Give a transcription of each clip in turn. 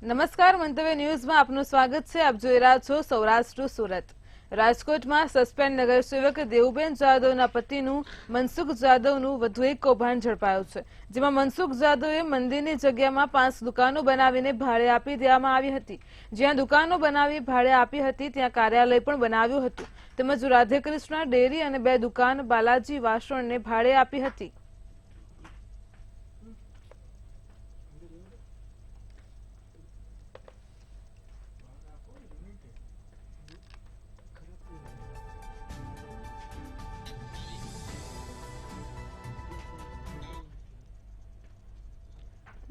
નમસ્કાર, મંતવ્ય ન્યૂઝમાં આપનું સ્વાગત છે। આપ જોઈ રહ્યા છો સૌરાષ્ટ્ર સુરત। રાજકોટમાં સસ્પેન્ડ નગરસેવક દેવુબેન જાદવના પતિનું મનસુખ જાદવનું વધુ એક કૌભાંડ ઝડપાયું છે, જેમાં મનસુખ જાદવે મંદિરની જગ્યામાં 5 દુકાનો બનાવીને ભાડે આપી દેવામાં આવી હતી। જ્યાં દુકાનો બનાવી ભાડે આપી હતી ત્યાં કાર્યાલય પણ બનાવ્યું હતું, તેમજ રાધેકૃષ્ણ ડેરી અને 2 દુકાન બાલાજી વાસણને ભાડે આપી હતી।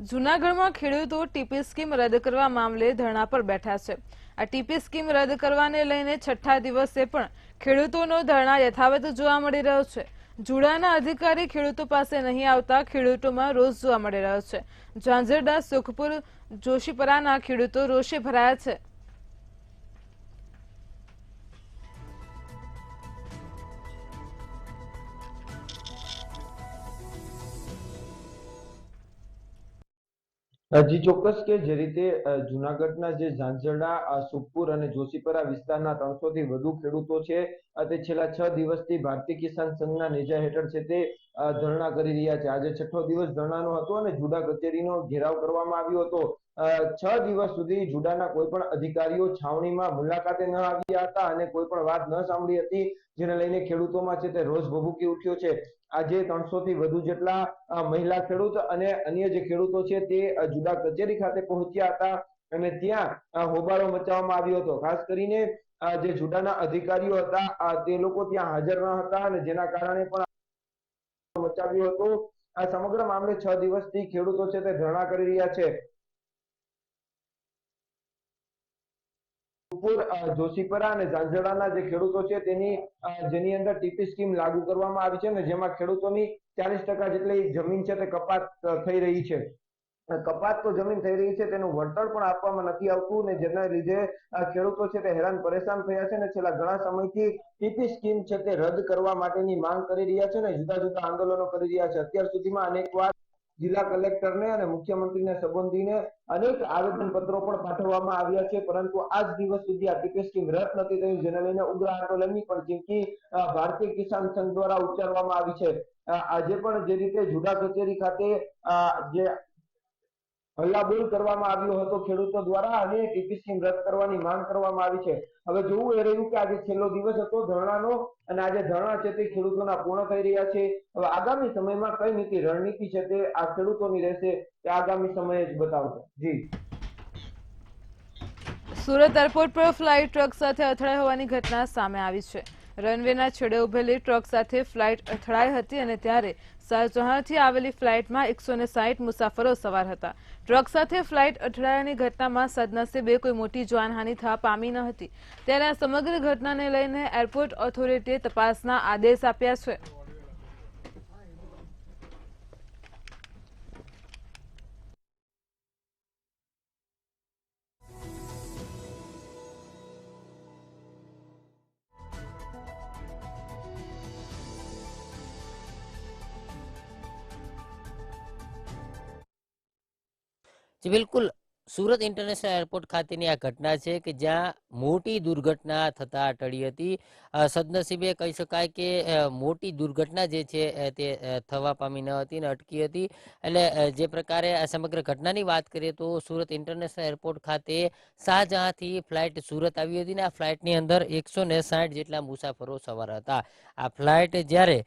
જૂનાગઢમાં ખેડૂતો ટીપી સ્કીમ રદ કરવા મામલે ધરણા પર બેઠા છે। આ ટીપી સ્કીમ રદ કરવાને લઈને છઠ્ઠા દિવસે પણ ખેડૂતોનો ધરણા યથાવત જોવા મળી રહ્યો છે। જુડાના અધિકારી ખેડૂતો પાસે નહીં આવતા ખેડૂતોમાં રોષ જોવા મળી રહ્યો છે। ઝાંઝરડા, સુખપુર, જોશીપરાના ખેડૂતો રોષે ભરાયા છે। જી ચોક્કસ કે જે રીતે જૂનાગઢના જે ઝાંઝરડા, સુખપુર અને જોશીપરા વિસ્તારના 300 થી વધુ ખેડૂતો છે તે છેલ્લા 6 દિવસથી ભારતીય કિસાન સંઘના નેજા હેઠળ છે તે ધરણા કરી રહ્યા છે। આજે છઠ્ઠો દિવસ ધરણાનો હતો અને જુડા કચેરીનો ઘેરાવ કરવામાં આવ્યો હતો। 6 દિવસ સુધી જુડાના કોઈ પણ અધિકારીઓ છાવણીમાં મુલાકાતે ન આવ્યા હતા અને કોઈ પણ વાત ન સાંભળી હતી, જેને લઈને ખેડૂતોમાં છે તે રોષ ભભૂકી ઉઠ્યો છે। આજે 300 થી વધુ જેટલા મહિલા ખેડૂત અને અન્ય જે ખેડૂતો છે તે જુડા કચેરી ખાતે પહોંચ્યા હતા અને ત્યાં હોબાળો મચાવવામાં આવ્યો હતો। ખાસ કરીને જે જુડાના અધિકારીઓ હતા તે લોકો ત્યાં હાજર ન હતા અને જેના કારણે પણ મચાવ્યો હતો। આ સમગ્ર મામલે 6 દિવસથી ખેડૂતો છે તે ધરણા કરી રહ્યા છે। જોશીપરા અને ઝાંઝરડાના જે ખેડૂતો છે જેની અંદર ટીપી સ્કીમ લાગુ કરવામાં આવી છે ને જેમાં ખેડૂતોની 40% જેટલી જમીન છે તે કપાત થઈ રહી છે। કપાત તો જમીન થઈ રહી છે, તેનું વળતર પણ આપવામાં નથી આવતું ને જેના લીધે ખેડૂતો છે તે હેરાન પરેશાન થયા છે ને છેલ્લા ઘણા સમયથી ટીપી સ્કીમ છે તે રદ કરવા માટેની માંગ કરી રહ્યા છે ને જુદા જુદા આંદોલનો કરી રહ્યા છે। અત્યાર સુધીમાં અનેક વાર જિલ્લા કલેક્ટરને અને મુખ્યમંત્રીને સંબોધીને અનેક આવેદનપત્રો પણ પાઠવવામાં આવ્યા છે, પરંતુ આજ દિવસ સુધી આ ટીપી સ્કીમ રદ નથી થઈ, જેને લઈને ઉગ્ર આંદોલનની પણ ચીમકી ભારતીય કિસાન સંઘ દ્વારા ઉચ્ચારવામાં આવી છે। આજે પણ જે રીતે જુડા કચેરી ખાતે જે હલ્લાબોલ કરવામાં આવ્યો હતો ખેડૂતો દ્વારા અને ટીપી સ્કીમ રદ કરવાની માંગ કરવામાં આવી છે। હવે જોવું એ રહ્યું કે આજે છેલ્લો દિવસ હતો ધરણાનો અને આજે ધરણા છે તે ખેડૂતોના પૂર્ણ થઈ રહ્યા છે। હવે આગામી સમયમાં કઈ નીતિ રણનીતિ છે તે આ ખેડૂતોની રહેશે તે આગામી સમયે જ બતાવશે। જી સુરત એરપોર્ટ પર ફ્લાઇટ ટ્રક સાથે અથડાઈ હોવાની ઘટના સામે આવી છે। રનવેના છેડે ઉભેલી ટ્રક સાથે ફ્લાઇટ અથડાઈ હતી અને ત્યારે શાહજહાંથી આવેલી ફ્લાઇટમાં 160 મુસાફરો સવાર હતા। ટ્રક સાથે ફ્લાઇટ અથડાયાની ઘટનામાં સદનસીબે કોઈ મોટી જાનહાનિ થવા પામી ન હતી। ત્યારે આ સમગ્ર ઘટનાને લઈને એરપોર્ટ ઓથોરિટીએ તપાસના આદેશ આપ્યા છે। जी बिल्कुल। सूरत इंटरनेशनल एरपोर्ट खातेनी आ घटना है कि ज्यां मोटी दुर्घटना थता टળી હતી। સદનસીબે કહી શકાય કે મોટી દુર્ઘટના જે છે તે થવા પામી ન હતી ને અટકી હતી। એટલે જે પ્રકારે આ સમગ્ર ઘટનાની વાત કરીએ તો સુરત ઇન્ટરનેશનલ એરપોર્ટ ખાતે શાહજહાંથી ફ્લાઇટ સુરત આવી હતી ને આ ફ્લાઇટની અંદર 160 જેટલા મુસાફરો સવાર હતા। આ ફ્લાઇટ જ્યારે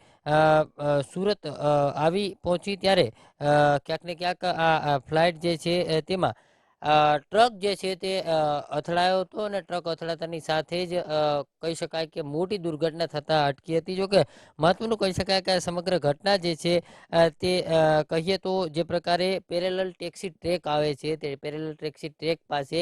સુરત આવી પહોંચી ત્યારે ક્યાંક ને ક્યાંક આ ફ્લાઇટ જે છે તેમાં ટ્રક જે છે તે અથડાયો હતો અને ટ્રક અથડાતાની સાથે જ કહી શકાય કે મોટી દુર્ઘટના થતા અટકી હતી। જોકે મહત્વનું કહી શકાય કે સમગ્ર ઘટના જે છે તે કહીએ તો જે પ્રકારે પેરેલલ ટેક્સી ટ્રેક આવે છે તે પેરેલલ ટેક્સી ટ્રેક પાસે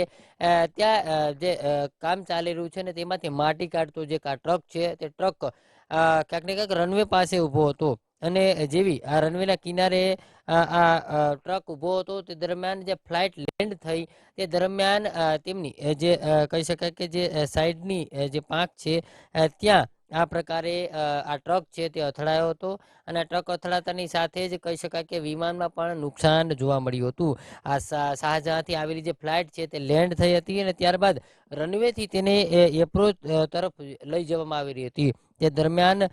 ત્યાં જે કામ ચાલી રહ્યું છે ને તેમાંથી માટી કાઢતો જે ટ્રક છે તે ટ્રક ક્યાંક ને ક્યાંક રનવે પાસે ઊભો હતો અને જેવી આ રનવેના કિનારે આ ટ્રક ઊભો હતો તે દરમિયાન જે ફ્લાઇટ લેન્ડ થઈ તે દરમિયાન તેમની જે કહી શકાય કે જે સાઈડની જે પાંખ છે ત્યાં આ પ્રકારે આ ટ્રક છે તે અથડાયો હતો અને આ ટ્રક અથડાતાની સાથે જ કહી શકાય કે વિમાનમાં પણ નુકસાન જોવા મળ્યું હતું. આ શાહજહાંથી આવેલી જે ફ્લાઇટ છે તે લેન્ડ થઈ હતી અને ત્યારબાદ રનવેથી તેને એપ્રોચ તરફ લઈ જવામાં આવી રહી હતી. તે દરમિયાન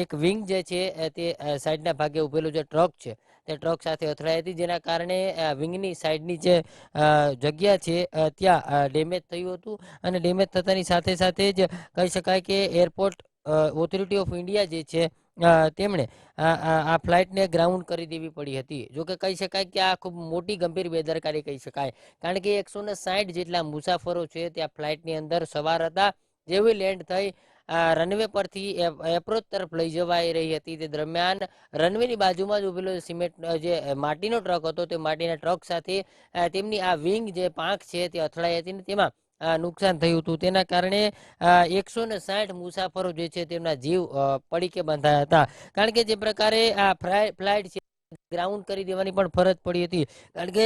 એક વિંગ જે છે તે સાઈડના ભાગે ઉભેલું જે ટ્રક છે તે ટ્રક સાથે અથડાઈ હતી, જેના કારણે વિંગની સાઈડની જે જગ્યા છે ત્યાં ડેમેજ થયું હતું અને ડેમેજ થતાની સાથે સાથે જ કહી શકાય કે એરપોર્ટ ઓથોરિટી ઓફ ઇન્ડિયા જે છે તેમણે આ ફ્લાઇટને ગ્રાઉન્ડ કરી દેવી પડી હતી. જોકે કહી શકાય કે આ ખૂબ મોટી ગંભીર બેદરકારી કહી શકાય, કારણ કે 160 જેટલા મુસાફરો છે ત્યાં ફ્લાઇટની અંદર સવાર હતા. જેવી લેન્ડ થઈ રનવે પરથી એપ્રોચ તરફ લઈ જવાઈ રહી હતી તે દરમિયાન રનવેની બાજુમાં જ ઉભેલો સિમેન્ટ જે માટીનો ટ્રક હતો તે માટીના ટ્રક સાથે તેમની આ વિંગ જે પાંખ છે તે અથડાઈ હતી ને તેમાં નુકસાન થયું હતું. તેના કારણે 160 મુસાફરો જે છે તેમના જીવ પડીકે બંધાયા હતા. કારણ કે જે પ્રકારે આ ફ્લાઇટ છે ગ્રાઉન્ડ કરી દેવાની પણ ફરજ પડી હતી, કારણ કે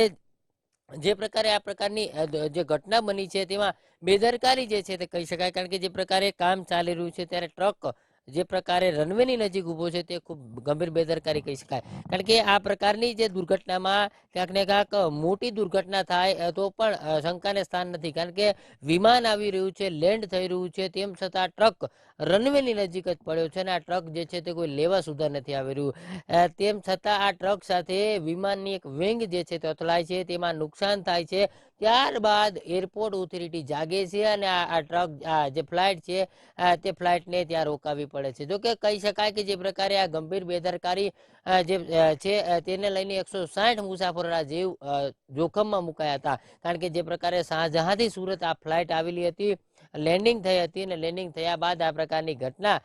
જે પ્રકારે આ પ્રકારની જે ઘટના બની છે તેમાં બેદરકારી જે છે તે કહી શકાય. કારણ કે જે પ્રકારે કામ ચાલી રહ્યું છે ત્યારે ટ્રક જે પ્રકારે રનવેની નજીક ઊભો છે તે ખૂબ ગંભીર બેદરકારી કહી શકાય. કારણ કે આ પ્રકારની જે દુર્ઘટનામાં ક્યાંક ને ક્યાંક મોટી દુર્ઘટના થાય તો પણ શંકાને સ્થાન નથી, કારણ કે વિમાન આવી રહ્યું છે, લેન્ડ થઈ રહ્યું છે, તેમ છતાં ટ્રક રનવેની નજીક જ પડ્યો છે અને આ ટ્રક જે છે તે કોઈ લેવા સુધા નથી આવી રહ્યું. તેમ છતાં આ ટ્રક સાથે વિમાનની એક વિંગ જે છે તે અથડાય છે, તેમાં નુકસાન થાય છે. ત્યારબાદ એરપોર્ટ ઓથોરિટી જાગે છે અને આ ટ્રક જે ફ્લાઇટ છે તે ફ્લાઇટને ત્યાં રોકાવી પડે છે. જોકે કહી શકાય કે જે પ્રકારે આ ગંભીર બેદરકારી જે છે તેને લઈને 160 મુસાફરોના જીવ જોખમમાં મુકાયા હતા. કારણ કે જે પ્રકારે શાહજહાંથી સુરત આ ફ્લાઇટ આવેલી હતી, લેન્ડિંગ થઈ હતી અને લેન્ડિંગ થયા બાદ આ પ્રકારની ઘટના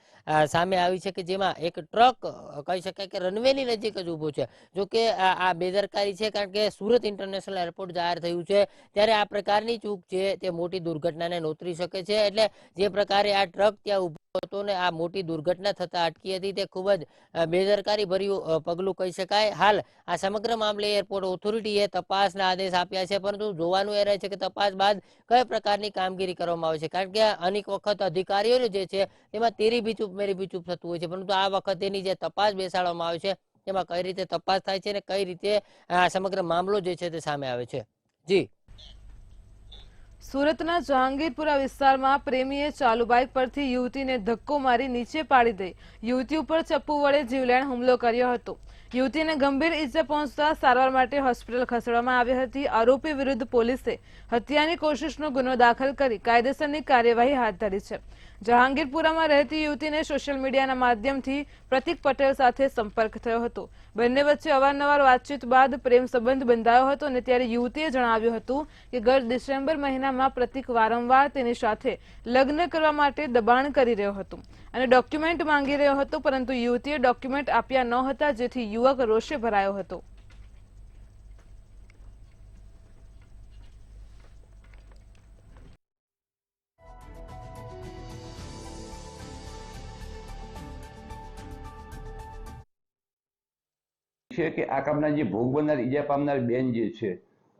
સામે આવી છે કે જેમાં એક ટ્રક કહી શકાય કે રનવેની નજીક જ ઊભો છે. જોકે આ બેદરકારી છે, કારણ કે સુરત ઇન્ટરનેશનલ એરપોર્ટ જાહેર થયું છે ત્યારે આ પ્રકારની ચૂક છે તે મોટી દુર્ઘટનાને નોતરી શકે છે. એટલે જે પ્રકારે આ ટ્રક ત્યાં ઉભો હતો ને આ મોટી દુર્ઘટના થતા અટકી હતી તે ખૂબ જ બેદરકારી ભર્યું પગલું કહી શકાય. હાલ આ સમગ્ર મામલે એરપોર્ટ ઓથોરિટીએ તપાસના આદેશ આપ્યા છે, પરંતુ જોવાનું એ રહે છે કે તપાસ બાદ કઈ પ્રકારની કામગીરી કરવામાં આવે છે. કારણ કે અનેક વખત અધિકારીઓને જે છે તેમાં તેરી બીચૂપ મેરી બીચૂપ થતું હોય છે, પરંતુ આ વખત એની જે તપાસ બેસાડવામાં આવે છે તેમાં કઈ રીતે તપાસ થાય છે અને કઈ રીતે આ સમગ્ર મામલો જે છે તે સામે આવે છે. જી. સુરતના જહાંગીરપુરા વિસ્તારમાં પ્રેમીએ ચાલુ બાઇક પરથી યુવતીને ધક્કો મારી નીચે પાડી દઈ યુવતી ઉપર ચપ્પુ વડે જીવલેણ હુમલો કર્યો હતો. યુવતીને ગંભીર ઈજા પહોંચતા સારવાર માટે હોસ્પિટલ ખસેડવામાં આવી હતી. આરોપી વિરુદ્ધ પોલીસે હત્યાની કોશિશનો ગુનો દાખલ કરી કાયદેસરની કાર્યવાહી હાથ ધરી છે. જહાંગીરપુરામાં રહેતી યુવતીને સોશિયલ મીડિયાના માધ્યમથી પ્રતિક પટેલ સાથે સંપર્ક થયો હતો. બંને વચ્ચે અવારનવાર વાતચીત બાદ પ્રેમ સંબંધ બંધાયો હતો અને ત્યારે યુવતીએ જણાવ્યું હતું કે ગત ડિસેમ્બર મહિનામાં પ્રતિક વારંવાર તેની સાથે લગ્ન કરવા માટે દબાણ કરી રહ્યો હતો અને ડોક્યુમેન્ટ માંગી રહ્યો હતો, પરંતુ યુવતીએ ડોક્યુમેન્ટ આપ્યા ન હતા, જેથી યુવક રોષે ભરાયો હતો. છે કે આ કામના જે ભોગ બનનાર ઈજા પામનાર બેન જે છે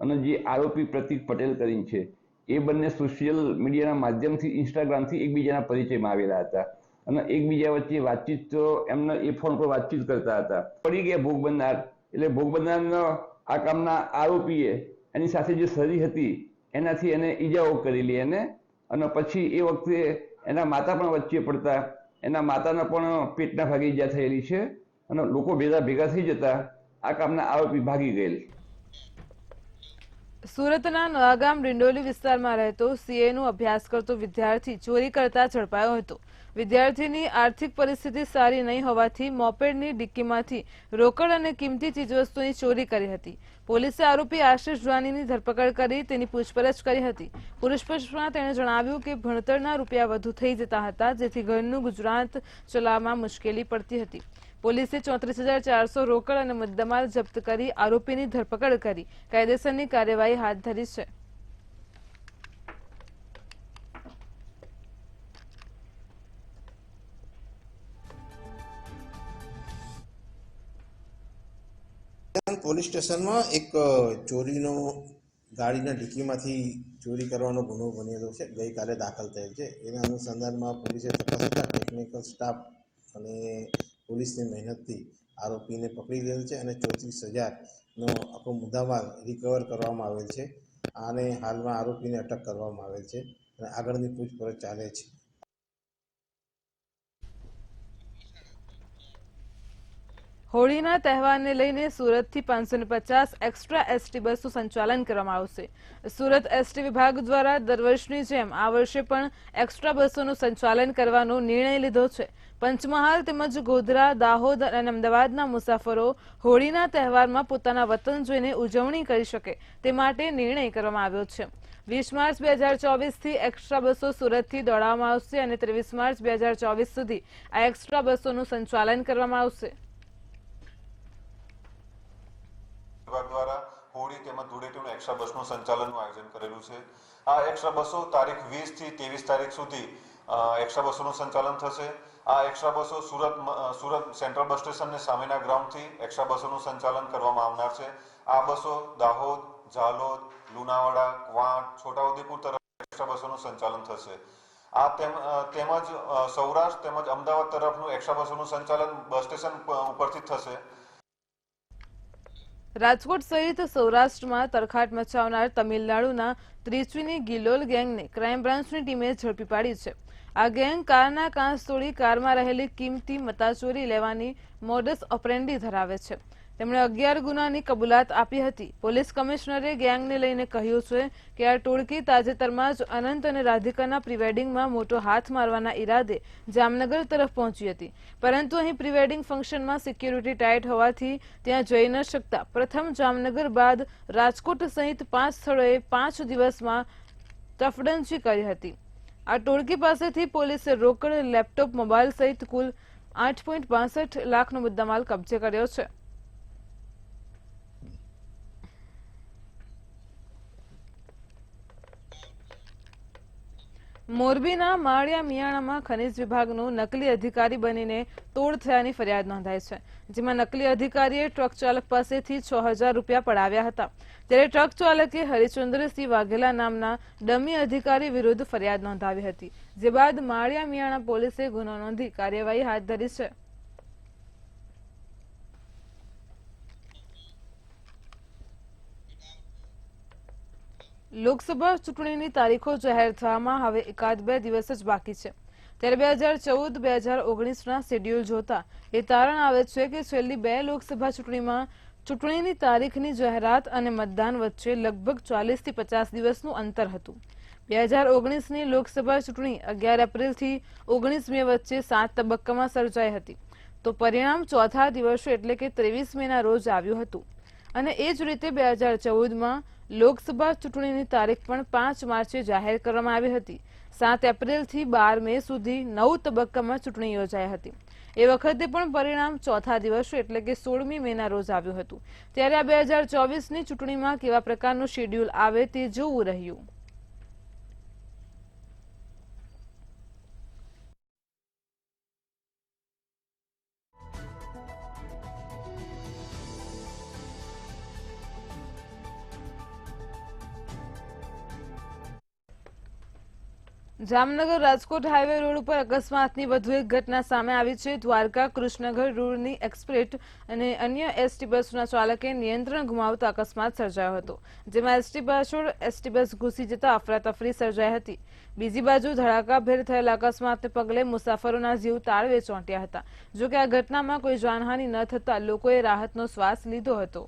અને જે આરોપી પ્રતિક પટેલ કરીને છે એ બંને સોશિયલ મીડિયાના માધ્યમથી ઇન્સ્ટાગ્રામથી એકબીજાના પરિચયમાં આવેલા હતા અને એકબીજા વચ્ચે વાતચીત તો એમને એ ફોન પર વાતચીત કરતા હતા. પડી ગયા ભોગ બનનાર, એટલે ભોગ બનનારનો આ કામના આરોપીએ એની સાથે જે સરી હતી એનાથી એને ઈજાઓ કરેલી એને, અને પછી એ વખતે એના માતા પણ વચ્ચે પડતા એના માતાને પણ પેટના ભાગે ઈજા થયેલી છે અને લોકો ભેગા થઈ જતા આ કામના આરોપી ભાગી ગયેલ. સુરતના નવાગામ ડિંડોલી વિસ્તારમાં રહેતો સીએનો અભ્યાસ કરતો વિદ્યાર્થી ચોરી કરતા ઝડપાયો હતો. વિદ્યાર્થીની આર્થિક પરિસ્થિતિ સારી નહીં હોવાથી મોપેડની ડિક્કીમાંથી રોકડ અને કિંમતી ચીજવસ્તુની ચોરી કરી હતી. પોલીસે આરોપી આશિષ જવાનીની ધરપકડ કરી તેની પૂછપરછ કરી હતી. પૂછપરછમાં તેણે જણાવ્યું કે ભણતરના રૂપિયા વધુ થઈ જતા હતા, જેથી ઘરનું ગુજરાત ચલાવવામાં મુશ્કેલી પડતી હતી. પોલીસે 34,400 રોકડ અને મુદ્દામાલ જપ્ત કરી આરોપીની ધરપકડ કરી કાયદેસરની કાર્યવાહી હાથ ધરી છે. પોલીસ સ્ટેશનમાં એક ચોરીનો ગાડીના ડિક્કીમાંથી ચોરી કરવાનો ગુનો બનેલો છે, ગઈકાલે દાખલ થયેલ છે. એના અનુસંધાનમાં પોલીસે તપાસ કરતા ટેકનિકલ સ્ટાફ અને પોલીસની મહેનતથી આરોપીને પકડી લીધેલ છે અને 34,000નો આખો મુદ્દામાલ રિકવર કરવામાં આવેલ છે. અને હાલમાં આરોપીને અટક કરવામાં આવેલ છે અને આગળની પૂછપરછ ચાલે છે. હોળીના તહેવારને લઈને સુરતથી 550 એક્સ્ટ્રા એસટી બસનું સંચાલન કરવામાં આવશે. સુરત એસટી વિભાગ દ્વારા દર વર્ષની જેમ આ વર્ષે પણ એક્સ્ટ્રા બસોનું સંચાલન કરવાનો નિર્ણય લીધો છે. પંચમહાલ તેમજ ગોધરા, દાહોદ અને અમદાવાદના મુસાફરો હોળીના તહેવારમાં પોતાના વતન જઈને ઉજવણી કરી શકે તે માટે નિર્ણય કરવામાં આવ્યો છે. 20 માર્ચ 2024થી એક્સ્ટ્રા બસો સુરતથી દોડાવવામાં આવશે અને 23 માર્ચ 2024 સુધી આ એક્સ્ટ્રા બસોનું સંચાલન કરવામાં આવશે. વિભાગ દ્વારા હોળી તેમજ ધૂળેટીનું એક્સ્ટ્રા બસનું સંચાલનનું આયોજન કરેલું છે. આ એક્સ્ટ્રા બસો તારીખ 20 થી 23 તારીખ સુધી એક્સ્ટ્રા બસોનું સંચાલન થશે. આ એક્સ્ટ્રા બસો સુરત સેન્ટ્રલ બસ સ્ટેશનને સામેના ગ્રાઉન્ડથી એક્સ્ટ્રા બસોનું સંચાલન કરવામાં આવનાર છે. આ બસો દાહોદ, ઝાલોદ, લુણાવાડા, ક્વાંટ, છોટાઉદેપુર તરફ એક્સ્ટ્રા બસોનું સંચાલન થશે. આ તેમજ સૌરાષ્ટ્ર તેમજ અમદાવાદ તરફનું એક્સ્ટ્રા બસોનું સંચાલન બસ સ્ટેશન ઉપરથી થશે. રાજકોટ સહિત સૌરાષ્ટ્રમાં તરખાટ મચાવનાર તમિલનાડુના ત્રિચુની ગિલોલ ગેંગને ક્રાઇમ બ્રાન્ચની ટીમે ઝડપી પાડી છે. આ ગેંગ કારના કાચ તોડી કારમાં રહેલી કિંમતી મતાચોરી લેવાની મોડસ ઓપરેન્ડી ધરાવે છે. તેમણે 11 ગુનાની કબૂલાત આપી હતી. પોલીસ કમિશનરે ગેંગને લઈને કહ્યું છે કે આ ટોળકી તાજેતરમાં જ અનંત અને રાધિકાના પ્રીવેડિંગમાં મોટો હાથ મારવાના ઈરાદે જામનગર તરફ પહોંચી હતી, પરંતુ અહીં પ્રીવેડિંગ ફંક્શનમાં સિક્યુરિટી ટાઈટ હોવાથી ત્યાં જઈ ન શકતા પ્રથમ જામનગર બાદ રાજકોટ સહિત 5 સ્થળોએ 5 દિવસમાં તફડંચી કરી હતી. આ ટોળકી પાસેથી પોલીસે રોકડ, લેપટોપ, મોબાઈલ સહિત કુલ 8.62 લાખનો મુદ્દામાલ કબજે કર્યો છે. મોરબીના માળિયા મિયાણામાં ખનીજ વિભાગનો નકલી અધિકારી બનીને તોડ થયાની ફરિયાદ નોંધાઈ છે, જેમાં નકલી અધિકારીએ ટ્રક ચાલક પાસેથી 6,000 રૂપિયા પડાવ્યા હતા. ત્યારે ટ્રક ચાલકે હરિચંદ્રસિંહ વાઘેલા નામના ડમી અધિકારી વિરુદ્ધ ફરિયાદ નોંધાવી હતી, જે બાદ માળિયા મિયાણા પોલીસે ગુનો નોંધી કાર્યવાહી હાથ ધરી છે. લોકસભા ચૂંટણીની તારીખો જાહેર થવામાં હવે 1-2 દિવસ જ બાકી છે. ત્યારે 2014-2019ના શેડ્યુલ જોતા એ તારણ આવે છે કે છેલ્લી 2 લોકસભા ચૂંટણીમાં ચૂંટણીની તારીખની જાહેરાત અને મતદાન વચ્ચે લગભગ 40 થી 50 દિવસનું અંતર હતું. 2019ની લોકસભા ચૂંટણી 11 એપ્રિલથી 19 મે વચ્ચે 7 તબક્કામાં સર્જાઈ હતી, તો પરિણામ ચોથા દિવસે એટલે કે 23 મેના રોજ આવ્યું હતું. અને એ જ રીતે 2014માં લોકસભા ચૂંટણીની તારીખ પણ 5 માર્ચે જાહેર કરવામાં આવી હતી. 7 એપ્રિલથી 12 મે સુધી 9 તબક્કામાં ચૂંટણી યોજાઈ હતી. એ વખતે પણ પરિણામ ચોથા દિવસે એટલે કે 16મી મેના રોજ આવ્યું હતું. ત્યારે આ 2024ની ચૂંટણીમાં કેવા પ્રકારનું શેડ્યુલ આવે તે જોવું રહ્યું. જામનગર રાજકોટ હાઈવે રોડ ઉપર અકસ્માતની વધુ એક ઘટના સામે આવી છે. દ્વારકા કૃષ્ણગઢ રોડની એક્સપ્રેસ અને અન્ય એસટી બસના ચાલકે નિયંત્રણ ગુમાવતા અકસ્માત સર્જાયો હતો, જેમાં એસટી પાછળ એસટી બસ ઘૂસી જતા અફરાતફરી સર્જાઈ હતી. બીજી બાજુ ધડાકાભેર થયેલા અકસ્માતને પગલે મુસાફરોના જીવ તાળવે ચોંટ્યા હતા. જોકે આ ઘટનામાં કોઈ જાનહાનિ ન થતા લોકોએ રાહતનો શ્વાસ લીધો હતો.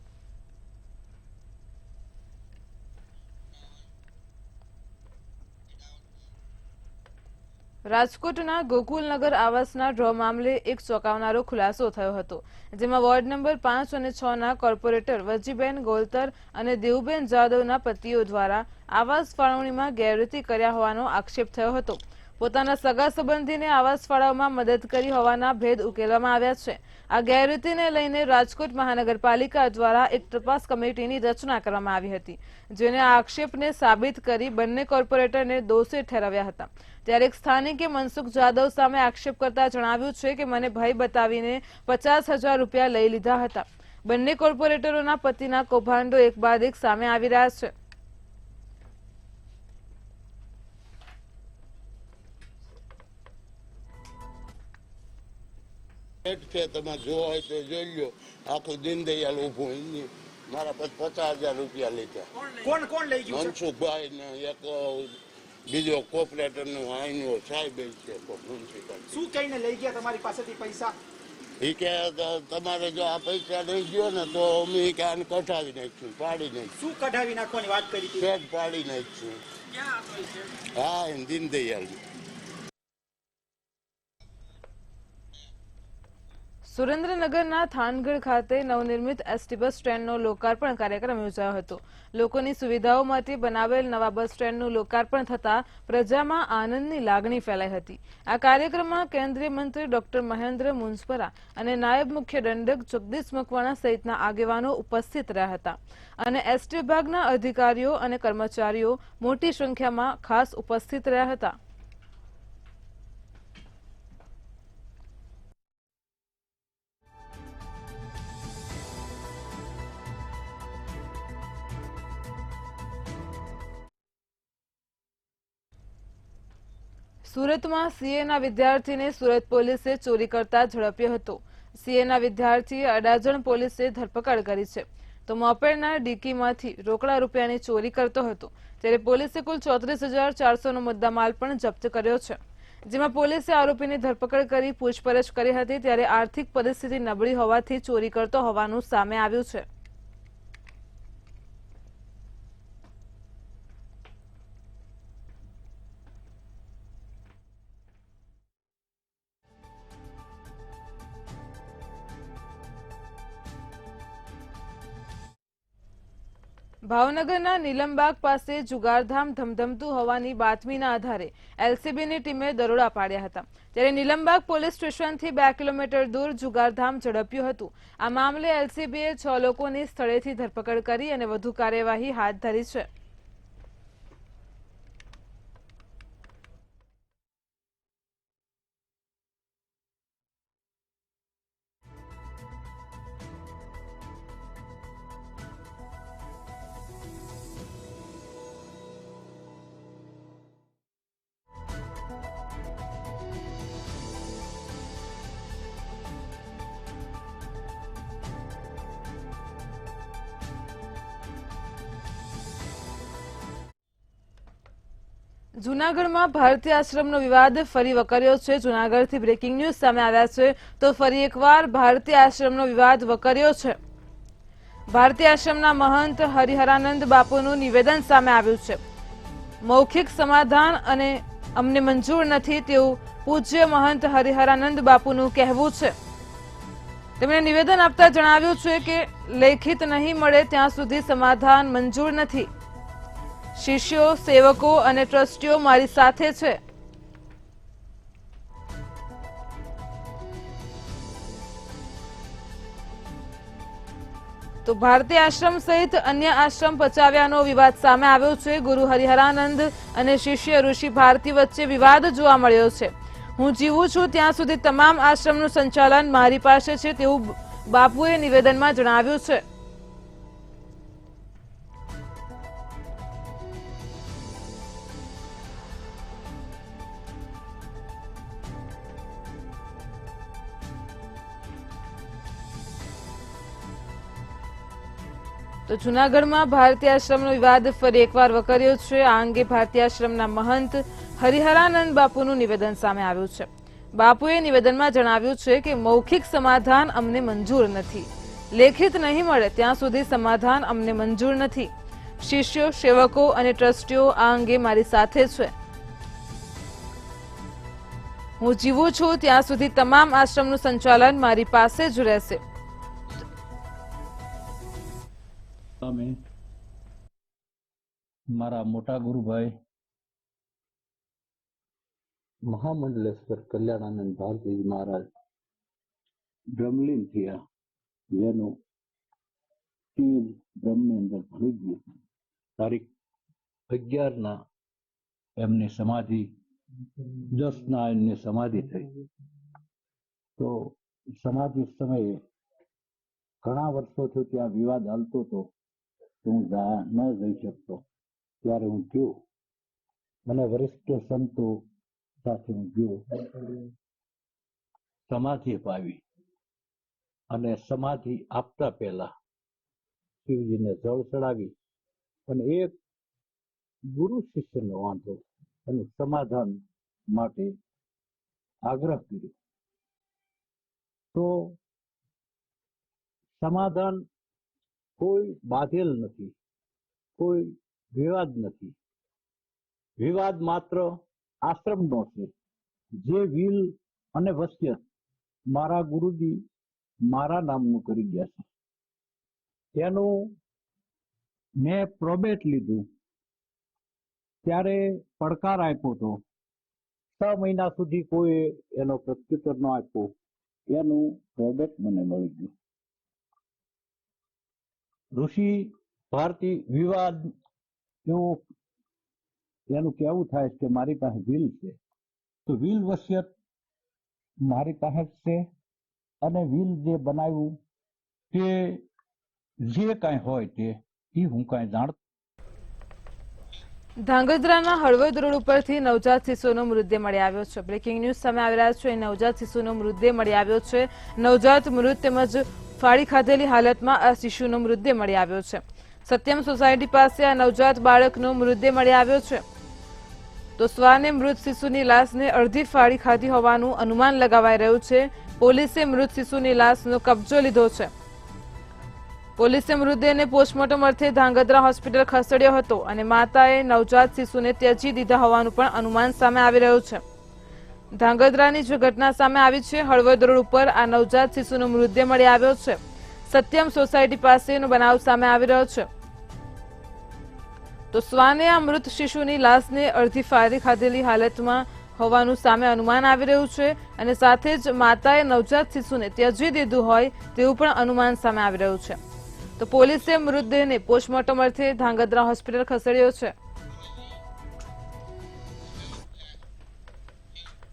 રાજકોટના ગોકુલનગર આવાસના ડ્રો મામલે એક ચોંકાવનારો ખુલાસો થયો હતો, જેમાં વોર્ડ નંબર 5 અને 6ના કોર્પોરેટર વજીબેન ગોલતર અને દેવુબેન જાદવના પતિઓ દ્વારા આવાસ ફાળવણીમાં ગેરરીતિ કર્યા હોવાનો આક્ષેપ થયો હતો. પોતાના સગા સંબંધીને આવાસ ફાળવવામાં મદદ કરી હોવાના ભેદ ઉકેલવામાં આવ્યા છે. આ ગેરરીતિને લઈને રાજકોટ મહાનગરપાલિકા દ્વારા એક તપાસ કમિટીની રચના કરવામાં આવી હતી, જેને આ આક્ષેપને સાબિત કરી બંને કોર્પોરેટરને દોષી ઠેરવ્યા હતા. ત્યારે એક સ્થાનિકે મનસુખ જાદવ સામે આક્ષેપ કરતા જણાવ્યું છે કે મને ભય બતાવીને 50,000 રૂપિયા લઈ લીધા હતા. બંને કોર્પોરેટરોના પતિના કૌભાંડો એક બાદ એક સામે આવી રહ્યા છે. પેટ છે, તમે જોવો હોય તો જોઈ લો. આખું દીનદયાલ ઊભું એની મારા પછી 50,000 રૂપિયા લીધા. કોણ કોણ લઈ ગયું છે? મનસુખભાઈ ને એક બીજો કોપરેટર નો આઈનો સાહેબ છે મ્યુનિસિપલ. શું કહીને લઈ ગયા તમારી પાસેથી પૈસા? એ કે તમારે જો આ પૈસા લઈ ગયો ને તો અમે કે આને કઢાવી નાખ્યું, પાડી નાખ્યું. શું કઢાવી નાખવાની વાત કરી હતી? પેટ પાડી નાખ્યું. ક્યાં હતો એ શેઠ? હા એમ દીનદયાલ. સુરેન્દ્રનગરના થાનગઢ ખાતે નવનિર્મિત એસટી બસ સ્ટેન્ડનો લોકાર્પણ કાર્યક્રમ યોજાયો હતો. લોકોની સુવિધાઓ માટે બનાવેલ નવા બસ સ્ટેન્ડનું લોકાર્પણ થતાં પ્રજામાં આનંદની લાગણી ફેલાઈ હતી. આ કાર્યક્રમમાં કેન્દ્રીય મંત્રી ડોક્ટર મહેન્દ્ર મુંજપરા અને નાયબ મુખ્ય દંડક જગદીશ મકવાણા સહિતના આગેવાનો ઉપસ્થિત રહ્યા હતા અને એસટી વિભાગના અધિકારીઓ અને કર્મચારીઓ મોટી સંખ્યામાં ખાસ ઉપસ્થિત રહ્યા હતા. સુરતમાં સીએના વિદ્યાર્થીને સુરત પોલીસે ચોરી કરતા ઝડપ્યો હતો. સીએના વિદ્યાર્થીએ અડાજણ પોલીસે ધરપકડ કરી છે. તો મોપેડના ડીકીમાંથી રોકડા રૂપિયાની ચોરી કરતો હતો, ત્યારે પોલીસે કુલ 34,400નો મુદ્દામાલ પણ જપ્ત કર્યો છે. જેમાં પોલીસે આરોપીની ધરપકડ કરી પૂછપરછ કરી હતી, ત્યારે આર્થિક પરિસ્થિતિ નબળી હોવાથી ચોરી કરતો હોવાનું સામે આવ્યું છે. ભાવનગરના નીલમબાગ પાસે જુગારધામ ધમધમતું હોવાની બાતમીના આધારે એલસીબીની ટીમે દરોડા પાડ્યા હતા. ત્યારે નીલમબાગ પોલીસ સ્ટેશનથી 2 કિલોમીટર દૂર જુગારધામ ઝડપ્યું હતું. આ મામલે એલસીબીએ 6 લોકોની સ્થળેથી ધરપકડ કરી અને વધુ કાર્યવાહી હાથ ધરી છે. જૂનાગઢમાં ભારતીય આશ્રમનો વિવાદ ફરી વકર્યો છે. જૂનાગઢથી બ્રેકિંગ ન્યૂઝ સામે આવ્યા છે, તો ફરી એકવાર ભારતીય આશ્રમનો વિવાદ વકર્યો છે. ભારતીય આશ્રમના મહંત હરિહરાનંદ બાપુનું નિવેદન સામે આવ્યું છે. મૌખિક સમાધાન અને અમને મંજૂર નથી તેવું પૂજ્ય મહંત હરિહરાનંદ બાપુનું કહેવું છે. તેમણે નિવેદન આપતા જણાવ્યું છે કે લેખિત નહીં મળે ત્યાં સુધી સમાધાન મંજૂર નથી. શિષ્યો, સેવકો અને ટ્રસ્ટીઓ મારી સાથે છે. તો ભારતીય આશ્રમ સહિત અન્ય આશ્રમ પચાવ્યાનો વિવાદ સામે આવ્યો છે. ગુરુ હરિહરાનંદ અને શિષ્ય ઋષિ ભારતી વચ્ચે વિવાદ જોવા મળ્યો છે. હું જીવું છું ત્યાં સુધી તમામ આશ્રમનું સંચાલન મારી પાસે છે તેવું બાપુએ નિવેદનમાં જણાવ્યું છે. તો જૂનાગઢમાં ભારતીય આશ્રમનો વિવાદ ફરી એકવાર વકર્યો છે. આ અંગે ભારતીય આશ્રમના મહંત હરિહરાનંદ બાપુનું નિવેદન સામે આવ્યું છે. બાપુએ નિવેદનમાં જણાવ્યું છે કે મૌખિક સમાધાન અમને મંજૂર નથી. લેખિત નહીં મળે ત્યાં સુધી સમાધાન અમને મંજૂર નથી. શિષ્યો, સેવકો અને ટ્રસ્ટીઓ આ અંગે મારી સાથે છે. હું જીવું છું ત્યાં સુધી તમામ આશ્રમનું સંચાલન મારી પાસે જ રહેશે. અમે મારા મોટા ગુરુભાઈ મહામંડલેશ્વર કલ્યાણાનંદ ભારતીજી મહારાજ બ્રહ્મલીન થયા, જેનું તીર બ્રહ્મની અંદર ભળી ગયું. તારીખ 11 એમની સમાધિ, 10 એમની સમાધિ થઈ. તો સમાધિ સમયે ઘણા વર્ષોથી ત્યાં વિવાદ હાલતો હતો. હું ન જઈ શકતો, ત્યારે હું ગયો અને વરિષ્ઠ સંતો સાથે હું ગયો, સમાધિ અપાવી. અને સમાધિ આપતા પહેલા શિવજીને જળ ચડાવી અને એક ગુરુ શિષ્યનો વાંધો એનું સમાધાન માટે આગ્રહ કર્યો. તો સમાધાન કોઈ બાંધેલ નથી, કોઈ વિવાદ નથી. વિવાદ માત્ર આશ્રમનો છે. જે વિલ અને વસિયત મારા ગુરુજી મારા નામનું કરી ગયા છે એનું મેં પ્રોબેટ લીધું ત્યારે પડકાર આપ્યો હતો. 6 મહિના સુધી કોઈ એનો પ્રત્યુત્તર ન આપ્યો. એનું પ્રોબેટ મને મળી ગયું. ઋષિ ભારતી વિવાદ એવું એનું કહેવું થાય કે મારી પાસે વિલ છે, તો વિલ વસિયત મારી પાસે છે અને વિલ જે બનાવ્યું તે જે કાંઈ હોય તે હું કાંઈ જાણતો. ધાંગધ્રાના હળવદ રોડ ઉપરથી નવજાત શિશુનો મૃતદેહ મળી આવ્યો છે. બ્રેકિંગ ન્યૂઝ સામે આવી રહ્યા છે. નવજાત શિશુનો મૃતદેહ મળી આવ્યો છે. નવજાત મૃત તેમજ ફાળી ખાધેલી હાલતમાં આ શિશુનો મૃતદેહ મળી આવ્યો છે. સત્યમ સોસાયટી પાસે આ નવજાત બાળકનો મૃતદેહ મળી આવ્યો છે. તો શ્વાને મૃત શિશુની લાશને અડધી ફાળી ખાધી હોવાનું અનુમાન લગાવાઈ રહ્યું છે. પોલીસે મૃત શિશુની લાશનો કબજો લીધો છે. પોલીસે મૃતદેહને પોસ્ટમોર્ટમ અર્થે ધાંગધ્રા હોસ્પિટલ ખસેડ્યો હતો અને માતાએ નવજાત શિશુને ત્યજી દીધા હોવાનું પણ અનુમાન સામે આવી રહ્યું છે. ધાંગધ્રાની જે ઘટના સામે આવી છે, હળવદ રોડ ઉપર આ નવજાત શિશુનો મૃતદેહ મળી આવ્યો છે. સત્યમ સોસાયટી પાસેનો બનાવ સામે આવી રહ્યો છે. તો શ્વાને આ મૃત શિશુની લાશને અડધી ફાળી ખાધેલી હાલતમાં હોવાનું સામે અનુમાન આવી રહ્યું છે અને સાથે જ માતાએ નવજાત શિશુને ત્યજી દીધું હોય તેવું પણ અનુમાન સામે આવી રહ્યું છે. તો પોલીસે મૃતદેહને પોસ્ટમોર્ટમ અર્થે ધાંગધ્રા હોસ્પિટલ ખસેડ્યો છે.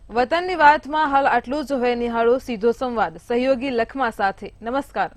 વતનની વાતમાં હાલ આટલું જ. હવે નિહાળો સીધો સંવાદ સહયોગી લખમા સાથે. નમસ્કાર.